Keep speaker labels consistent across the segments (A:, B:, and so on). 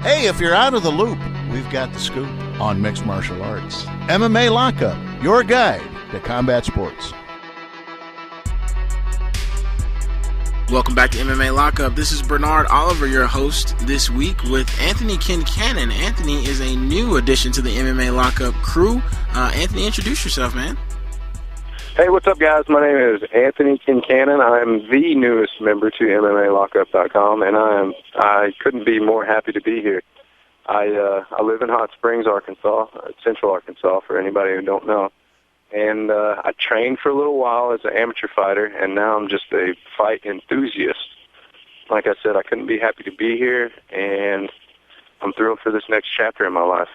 A: Hey, if you're out of the loop, we've got the scoop on mixed martial arts. MMA Lockup, your guide to combat sports.
B: Welcome back to MMA Lockup. This is Bernard Oliver, your host this week with Anthony Kincannon. Anthony is a new addition to the MMA Lockup crew. Anthony, introduce yourself, man.
C: Hey, what's up, guys? My name is Anthony Kincannon. I'm the newest member to MMALockup.com, and I couldn't be more happy to be here. I live in Hot Springs, Arkansas, Central Arkansas, for anybody who don't know. And I trained for a little while as an amateur fighter, and now I'm just a fight enthusiast. Like I said, I couldn't be happy to be here, and I'm thrilled for this next chapter in my life.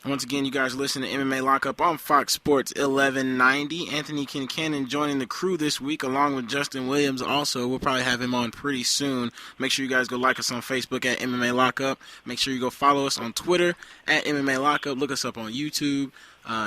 B: Once again, you guys listen to MMA Lockup on Fox Sports 1190. Anthony Kincannon joining the crew this week along with Justin Williams also. We'll probably have him on pretty soon. Make sure you guys go like us on Facebook at MMA Lockup. Make sure you go follow us on Twitter at MMA Lockup. Look us up on YouTube.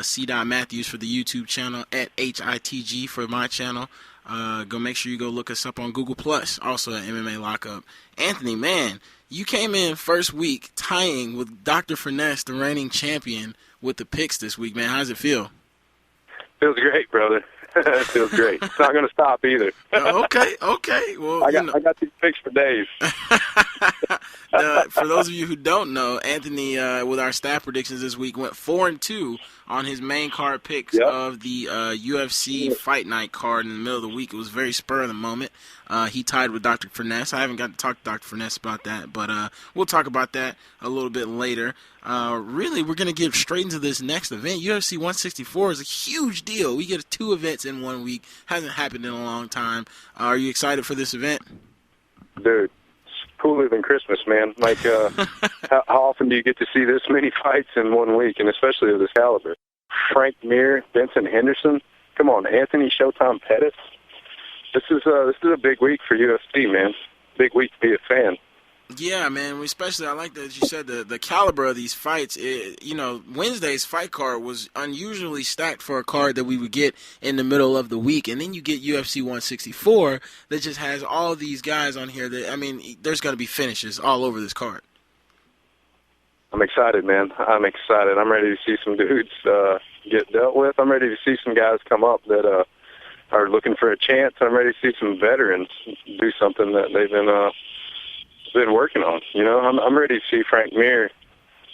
B: C. Matthews for the YouTube channel, at HITG for my channel. Go make sure you go look us up on Google Plus, also at MMA Lockup. Anthony, man, you came in first week tying with Dr. Finesse, the reigning champion, with the picks this week, man. How does it feel?
C: Feels great, brother. It feels great. It's not going to stop either.
B: Okay. Well,
C: I got these picks for days.
B: For those of you who don't know, Anthony, with our staff predictions this week, went 4-2 on his main card picks of the UFC Fight Night card in the middle of the week. It was very spur of the moment. He tied with Dr. Finesse. I haven't got to talk to Dr. Finesse about that, but we'll talk about that a little bit later. Really, we're going to get straight into this next event. UFC 164 is a huge deal. We get 2 events in 1 week. Hasn't happened in a long time. Are you excited for this event?
C: Dude, it's cooler than Christmas, man. Like, how often do you get to see this many fights in 1 week, and especially of this caliber? Frank Mir, Vincent Henderson. Come on, Anthony Showtime Pettis. This is a big week for UFC, man. Big week to be a fan.
B: Yeah, man. Especially, I like that you said the caliber of these fights. Wednesday's fight card was unusually stacked for a card that we would get in the middle of the week, and then you get UFC 164 that just has all these guys on here. There's going to be finishes all over this card.
C: I'm excited, man. I'm excited. I'm ready to see some dudes get dealt with. I'm ready to see some guys come up that are looking for a chance. I'm ready to see some veterans do something that they've been working on. You know, I'm ready to see Frank Mir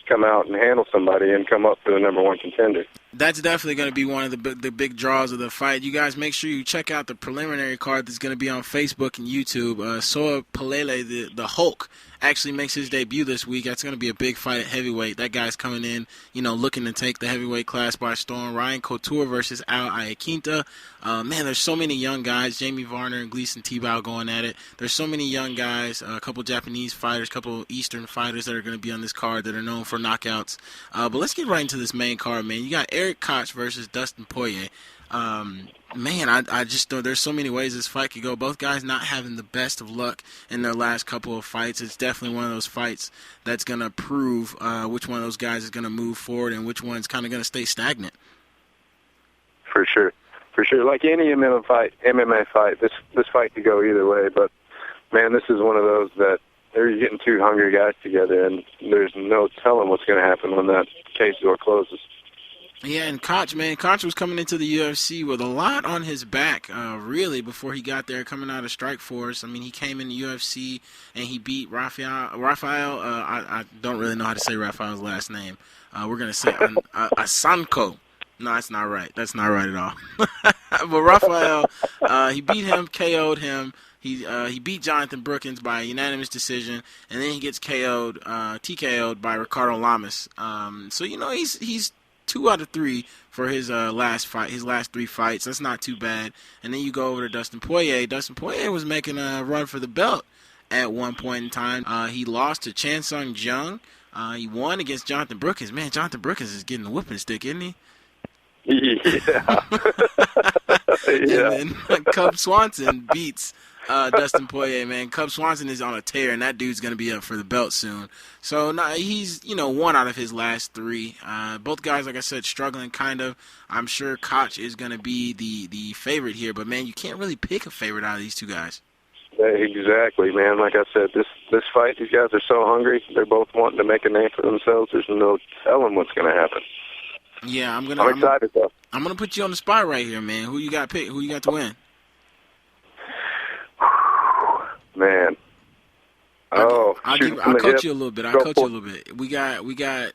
C: come out and handle somebody and come up to the number 1 contender.
B: That's definitely going to be one of the big draws of the fight. You guys make sure you check out the preliminary card that's going to be on Facebook and YouTube. Soa Palele, the Hulk, actually makes his debut this week. That's going to be a big fight at heavyweight. That guy's coming in, looking to take the heavyweight class by storm. Ryan Couture versus Al Iaquinta. Man, there's so many young guys. Jamie Varner and Gleason Tebow going at it. There's so many young guys, a couple Japanese fighters, a couple Eastern fighters that are going to be on this card that are known for knockouts. But let's get right into this main card, man. You got Eric Koch versus Dustin Poirier. Man, I just know there's so many ways this fight could go. Both guys not having the best of luck in their last couple of fights. It's definitely one of those fights that's going to prove which one of those guys is going to move forward and which one's kind of going to stay stagnant.
C: For sure. Like any MMA fight, this fight could go either way. But, man, this is one of those that they're getting 2 hungry guys together, and there's no telling what's going to happen when that cage door closes.
B: Yeah, and Koch was coming into the UFC with a lot on his back, really, before he got there, coming out of Strikeforce. I mean, he came in the UFC, and he beat Rafael. I don't really know how to say Rafael's last name. We're going to say Asanko. No, that's not right. That's not right at all. But Rafael, he beat him, KO'd him. He beat Jonathan Brookins by a unanimous decision, and then he gets TKO'd by Ricardo Lamas. So, he's 2 out of 3 for his last 3 fights. That's not too bad. And then you go over to Dustin Poirier. Dustin Poirier was making a run for the belt at one point in time. He lost to Chan Sung Jung. He won against Jonathan Brookins. Man, Jonathan Brookins is getting a whipping stick, isn't he?
C: Yeah.
B: And then Cub Swanson beats Dustin Poirier, man. Cub Swanson is on a tear, and that dude's going to be up for the belt soon. So he's, 1 out of his last 3. Both guys, like I said, struggling kind of. I'm sure Koch is going to be the favorite here, but, man, you can't really pick a favorite out of these 2 guys.
C: Exactly, man. Like I said, this fight, these guys are so hungry. They're both wanting to make a name for themselves. There's no telling what's going to happen.
B: Yeah, I'm
C: excited, though.
B: I'm gonna put you on the spot right here, man. Who you got pick? Who you got to win?
C: Man.
B: I'll coach you a little bit. We got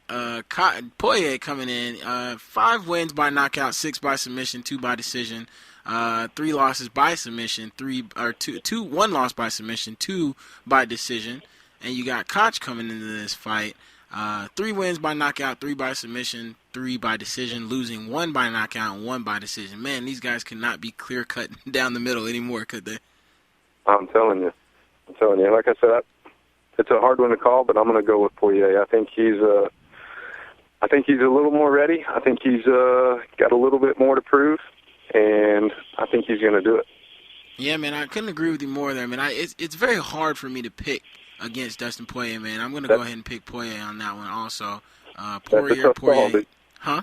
B: Poirier coming in. 5 wins by knockout, 6 by submission, 2 by decision. 3 losses by submission, 1 loss by submission, 2 by decision. And you got Koch coming into this fight. 3 wins by knockout, 3 by submission, 3 by decision, losing 1 by knockout and 1 by decision. Man, these guys could not be clear-cut down the middle anymore, could they?
C: I'm telling you. Like I said, it's a hard one to call, but I'm going to go with Poirier. I think he's a little more ready. I think he's got a little bit more to prove, and I think he's going to do it.
B: Yeah, man, I couldn't agree with you more there, man. It's very hard for me to pick against Dustin Poirier, man. I'm going to go ahead and pick Poirier on that one also. Poirier.
C: Call, dude.
B: Huh?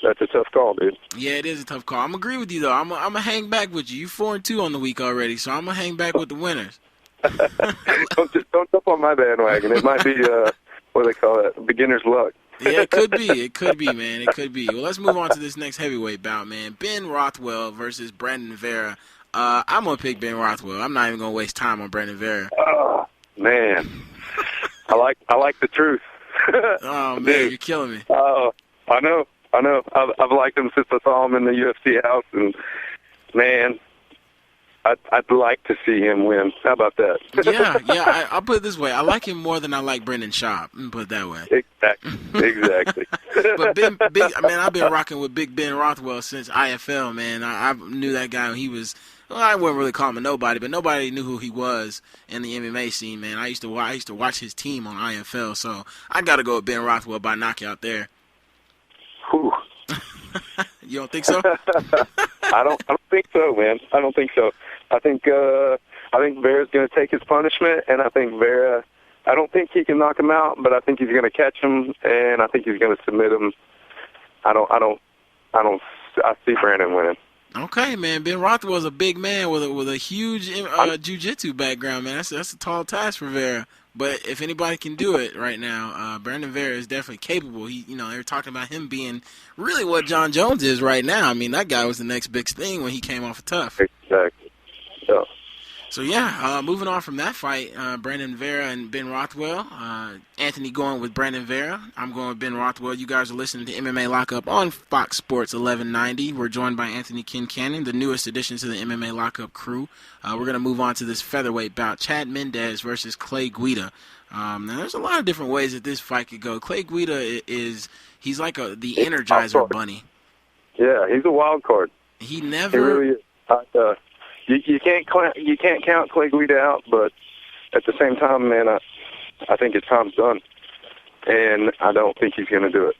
C: That's a tough call, dude.
B: Yeah, it is a tough call. I'm agree with you, though. I'm going to hang back with you. You 4-2 on the week already, so I'm going to hang back with the winners.
C: Don't jump on my bandwagon. It might be, what do they call it, beginner's luck.
B: Yeah, it could be. It could be, man. It could be. Well, let's move on to this next heavyweight bout, man. Ben Rothwell versus Brandon Vera. I'm going to pick Ben Rothwell. I'm not even going to waste time on Brandon Vera.
C: Oh, man. I like the truth.
B: Oh, man, you're killing me.
C: Oh, I know. I've liked him since I saw him in the UFC house, and, man, I'd like to see him win. How about that?
B: Yeah. I'll put it this way. I like him more than I like Brendan Schaub. Put it that way.
C: Exactly.
B: But I've been rocking with Big Ben Rothwell since IFL, man. I knew that guy when he was. Well, I wouldn't really call him a nobody, but nobody knew who he was in the MMA scene, man. I used to watch his team on IFL, so I got to go with Ben Rothwell by knockout there.
C: Whew.
B: You don't think so?
C: I don't think so, man. I don't think so. I think Vera's going to take his punishment, and I don't think he can knock him out, but I think he's going to catch him, and I think he's going to submit him. I see Brandon winning.
B: Okay, man. Ben Rothwell's a big man with a huge jiu-jitsu background, man. That's a tall task for Vera. But if anybody can do it right now, Brandon Vera is definitely capable. They were talking about him being really what John Jones is right now. I mean, that guy was the next big thing when he came off of Tough.
C: Exactly. Yeah.
B: So, moving on from that fight, Brandon Vera and Ben Rothwell. Anthony going with Brandon Vera. I'm going with Ben Rothwell. You guys are listening to MMA Lockup on Fox Sports 1190. We're joined by Anthony Kincannon, the newest addition to the MMA Lockup crew. We're going to move on to this featherweight bout, Chad Mendes versus Clay Guida. Now, there's a lot of different ways that this fight could go. Clay Guida he's like the Energizer Bunny.
C: Yeah, he's a wild card.
B: He never...
C: He really is. You can't count Clay Guida out, but at the same time, man, I think his time's done, and I don't think he's going to do it.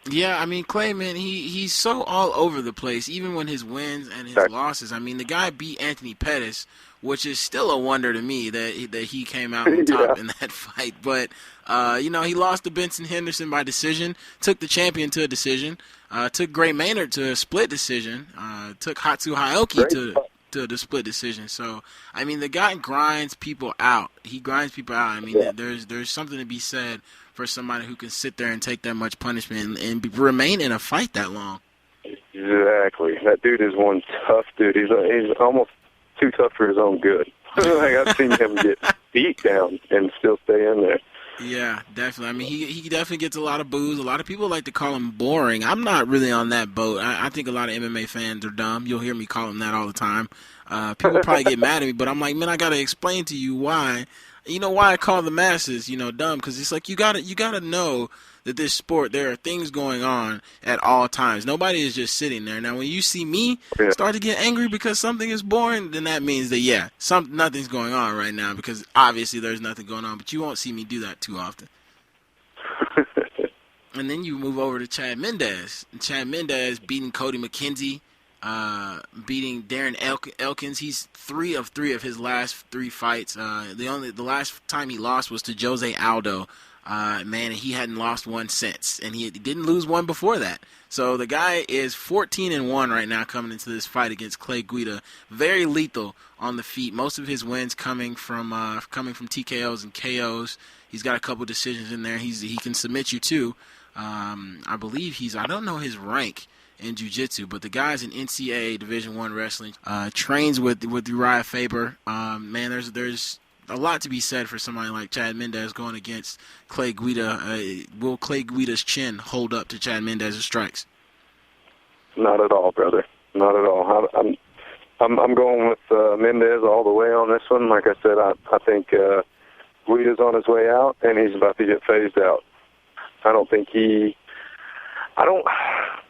B: Yeah, I mean, Clay, man, he's so all over the place, even when his wins and his losses. I mean, the guy beat Anthony Pettis, which is still a wonder to me that he came out on top in that fight. But, he lost to Benson Henderson by decision, took the champion to a decision, took Gray Maynard to a split decision, took Hatsu Haoki to the split decision. So, I mean, the guy grinds people out. He grinds people out. I mean, there's something to be said for somebody who can sit there and take that much punishment and remain in a fight that long.
C: Exactly. That dude is one tough dude. He's almost too tough for his own good. I've seen him get beat down and still stay in there.
B: Yeah, definitely. I mean, he definitely gets a lot of boos. A lot of people like to call him boring. I'm not really on that boat. I think a lot of MMA fans are dumb. You'll hear me call him that all the time. People probably get mad at me, but I'm like, man, I got to explain to you why. You know why I call the masses, dumb? Because it's like you gotta know that this sport, there are things going on at all times. Nobody is just sitting there. Now, when you see me start to get angry because something is boring, then that means that, nothing's going on right now, because obviously there's nothing going on. But you won't see me do that too often. And then you move over to Chad Mendes. And Chad Mendes beating Cody McKenzie, beating Darren Elkins. He's 3 of 3 of his last 3 fights. The last time he lost was to Jose Aldo. Man, he hadn't lost one since, and he didn't lose one before that. So the guy is 14-1 right now coming into this fight against Clay Guida. Very lethal on the feet. Most of his wins coming from TKOs and KOs. He's got a couple decisions in there. He can submit you too. I believe I don't know his rank in jiu-jitsu, but the guy's in NCAA Division I wrestling. Trains with Uriah Faber. Man, there's a lot to be said for somebody like Chad Mendes going against Clay Guida. Will Clay Guida's chin hold up to Chad Mendes' strikes?
C: Not at all, brother. Not at all. I'm going with Mendes all the way on this one. Like I said, I think Guida's on his way out, and he's about to get phased out.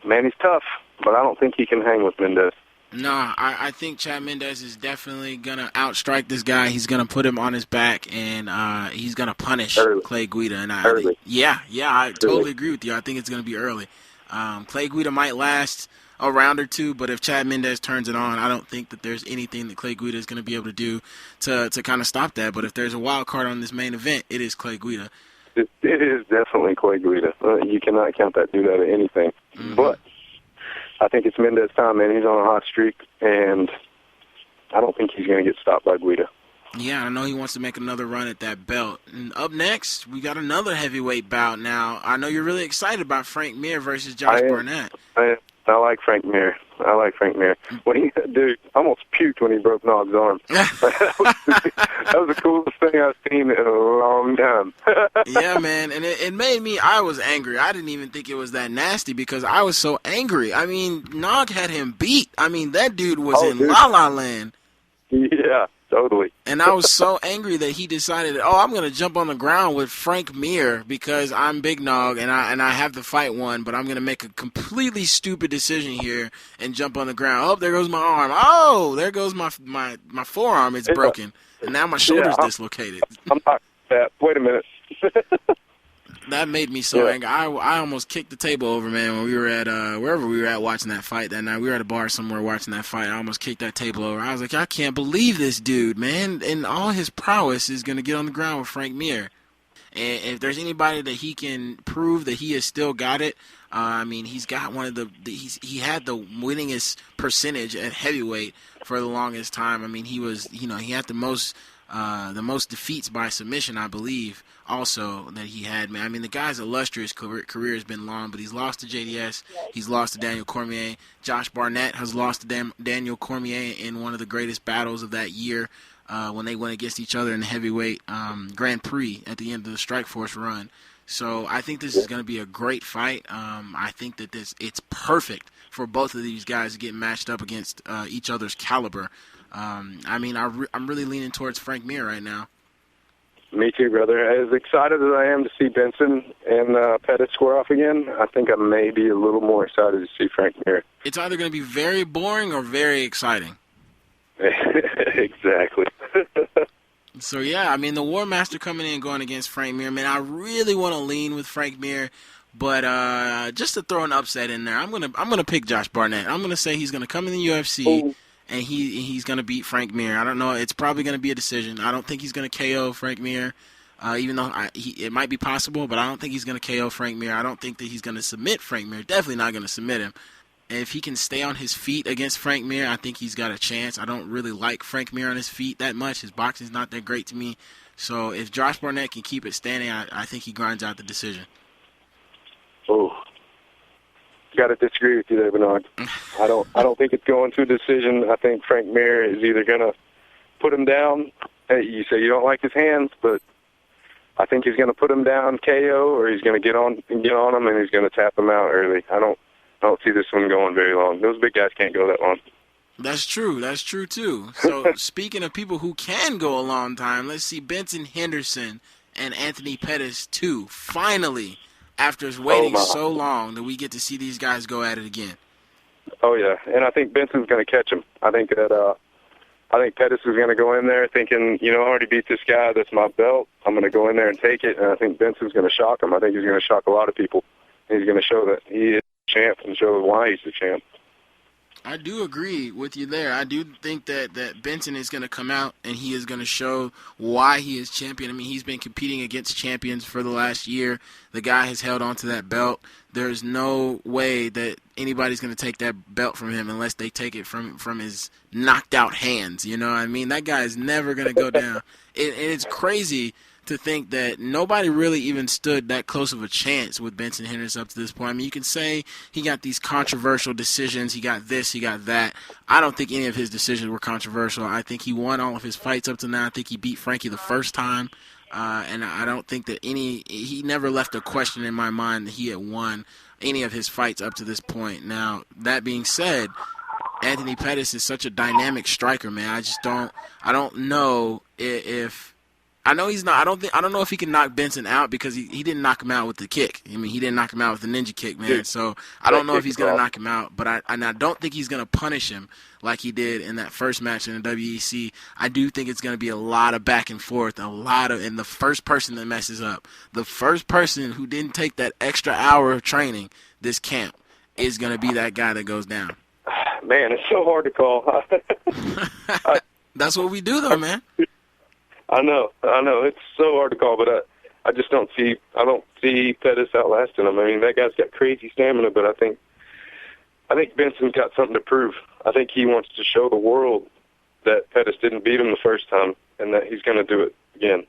C: Man, he's tough, but I don't think he can hang with Mendes.
B: No, I think Chad Mendes is definitely going to outstrike this guy. He's going to put him on his back, and he's going to punish Clay Guida. And I totally agree with you. I think it's going to be early. Clay Guida might last a round or two, but if Chad Mendes turns it on, I don't think that there's anything that Clay Guida is going to be able to do to kind of stop that. But if there's a wild card on this main event, it is Clay Guida.
C: It is definitely Clay Guida. You cannot count that dude out of anything. Mm-hmm. But I think it's Mendes' time, man. He's on a hot streak, and I don't think he's going to get stopped by Guida.
B: Yeah, I know he wants to make another run at that belt. And up next, we got another heavyweight bout now. I know you're really excited about Frank Mir versus Josh Barnett.
C: I like Frank Mir. Dude, I almost puked when he broke Nog's arm. That was the coolest thing I've seen in a long time.
B: Yeah, man, and it made me, I was angry. I didn't even think it was that nasty because I was so angry. I mean, Nog had him beat. I mean, that dude was in La La Land.
C: Yeah, totally.
B: And I was so angry that he decided, I'm going to jump on the ground with Frank Mir because I'm Big Nog and I have the fight won, but I'm going to make a completely stupid decision here and jump on the ground. Oh, there goes my arm. Oh, there goes my forearm. It's broken. And now my shoulder's dislocated.
C: I'm not that. Wait a minute.
B: That made me so angry. I almost kicked the table over, man, when we were at wherever we were at watching that fight that night. We were at a bar somewhere watching that fight. I almost kicked that table over. I was like, I can't believe this dude, man. And all his prowess is going to get on the ground with Frank Mir. And if there's anybody that he can prove that he has still got it, I mean, he's got one of he had the winningest percentage at heavyweight for the longest time. I mean, he had the most defeats by submission, I believe, also that he had. Man, I mean, the guy's illustrious career has been long, but he's lost to JDS. He's lost to Daniel Cormier. Josh Barnett has lost to Daniel Cormier in one of the greatest battles of that year when they went against each other in the heavyweight Grand Prix at the end of the Strikeforce run. So I think this is going to be a great fight. I think that it's perfect for both of these guys to get matched up against each other's caliber. I mean, I'm really leaning towards Frank Mir right now.
C: Me too, brother. As excited as I am to see Benson and Pettis square off again, I think I may be a little more excited to see Frank Mir.
B: It's either going to be very boring or very exciting.
C: Exactly.
B: So, yeah, I mean, the War Master coming in going against Frank Mir, man, I really want to lean with Frank Mir, but just to throw an upset in there, I'm gonna pick Josh Barnett. I'm going to say he's going to come in the UFC, and he's going to beat Frank Mir. I don't know. It's probably going to be a decision. I don't think he's going to KO Frank Mir, even though it might be possible, but I don't think he's going to KO Frank Mir. I don't think that he's going to submit Frank Mir. Definitely not going to submit him. And if he can stay on his feet against Frank Mir, I think he's got a chance. I don't really like Frank Mir on his feet that much. His boxing's not that great to me. So if Josh Barnett can keep it standing, I think he grinds out the decision.
C: Oh, got to disagree with you there, Bernard. I don't think it's going to a decision. I think Frank Mir is either going to put him down. You say you don't like his hands, but I think he's going to put him down KO, or he's going to get on him and he's going to tap him out early. I don't see this one going very long. Those big guys can't go that long.
B: That's true. That's true, too. So, speaking of people who can go a long time, let's see Benson Henderson and Anthony Pettis, too. Finally, after waiting so long, that we get to see these guys go at it again.
C: Oh, yeah. And I think Benson's going to catch him. I think Pettis is going to go in there thinking, I already beat this guy. That's my belt. I'm going to go in there and take it. And I think Benson's going to shock him. I think he's going to shock a lot of people. He's going to show that he is champ and show why he's the champ.
B: I do agree with you there. I do think that Benson is going to come out and he is going to show why he is champion. I mean, he's been competing against champions for the last year. The guy has held on to that belt. There's no way that anybody's going to take that belt from him unless they take it from his knocked out hands. You know what I mean? That guy is never going to go down. And it's crazy to think that nobody really even stood that close of a chance with Benson Henderson up to this point. I mean, you can say he got these controversial decisions. He got this, he got that. I don't think any of his decisions were controversial. I think he won all of his fights up to now. I think he beat Frankie the first time. And I don't think that he never left a question in my mind that he had won any of his fights up to this point. Now, that being said, Anthony Pettis is such a dynamic striker, man. I don't know if I know he's not. I don't know if he can knock Benson out because he didn't knock him out with the kick. I mean, he didn't knock him out with the ninja kick, man. So I don't know if he's gonna knock him out, but I don't think he's gonna punish him like he did in that first match in the WEC. I do think it's gonna be a lot of back and forth, and the first person that messes up, the first person who didn't take that extra hour of training this camp is gonna be that guy that goes down.
C: Man, it's so hard to call.
B: That's what we do, though, man.
C: I know. It's so hard to call, but I just don't see Pettis outlasting him. I mean, that guy's got crazy stamina, but I think Benson's got something to prove. I think he wants to show the world that Pettis didn't beat him the first time and that he's going to do it again.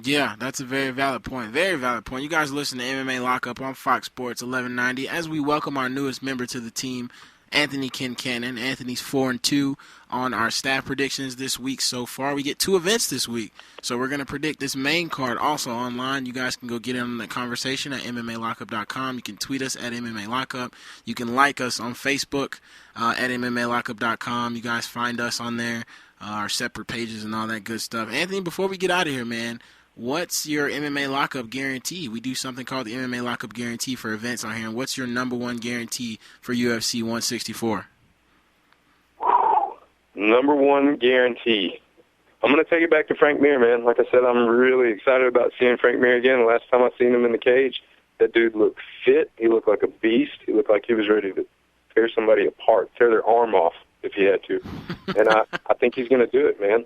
B: Yeah, that's a very valid point. Very valid point. You guys listen to MMA Lockup on Fox Sports 1190 as we welcome our newest member to the team, Anthony Kincannon. Anthony's 4-2 on our staff predictions this week so far. We get 2 events this week, so we're going to predict this main card also online. You guys can go get in on that conversation at MMALockup.com. You can tweet us at MMALockup. You can like us on Facebook at MMALockup.com. You guys find us on there, our separate pages and all that good stuff. Anthony, before we get out of here, man, what's your MMA Lockup guarantee? We do something called the MMA Lockup guarantee for events on here. And what's your number one guarantee for UFC 164?
C: Number one guarantee. I'm going to take it back to Frank Mir, man. Like I said, I'm really excited about seeing Frank Mir again. The last time I seen him in the cage, that dude looked fit. He looked like a beast. He looked like he was ready to tear somebody apart, tear their arm off if he had to. And I think he's going to do it, man.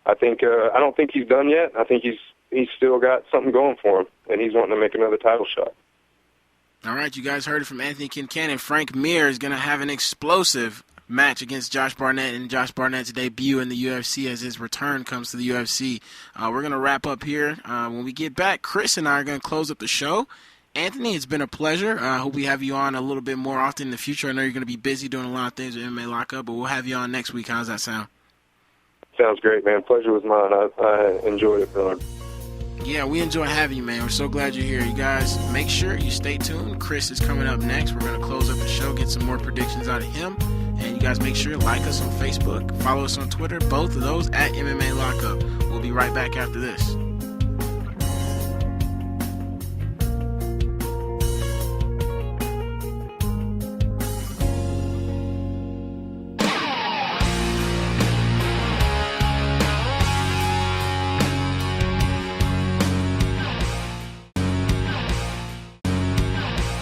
C: I don't think he's done yet. I think he's still got something going for him, and he's wanting to make another title shot.
B: All right, you guys heard it from Anthony Kincannon. Frank Mir is going to have an explosive match against Josh Barnett in Josh Barnett's debut in the UFC as his return comes to the UFC. We're going to wrap up here. When we get back, Chris and I are going to close up the show. Anthony, it's been a pleasure. I hope we have you on a little bit more often in the future. I know you're going to be busy doing a lot of things with MMA Lockup, but we'll have you on next week. How's that sound?
C: Sounds great, man. Pleasure was mine. I enjoyed it, Bernard.
B: Yeah, we enjoy having you, man. We're so glad you're here. You guys, make sure you stay tuned. Chris is coming up next. We're going to close up the show, get some more predictions out of him. And you guys make sure to like us on Facebook, follow us on Twitter, both of those at MMA Lockup. We'll be right back after this.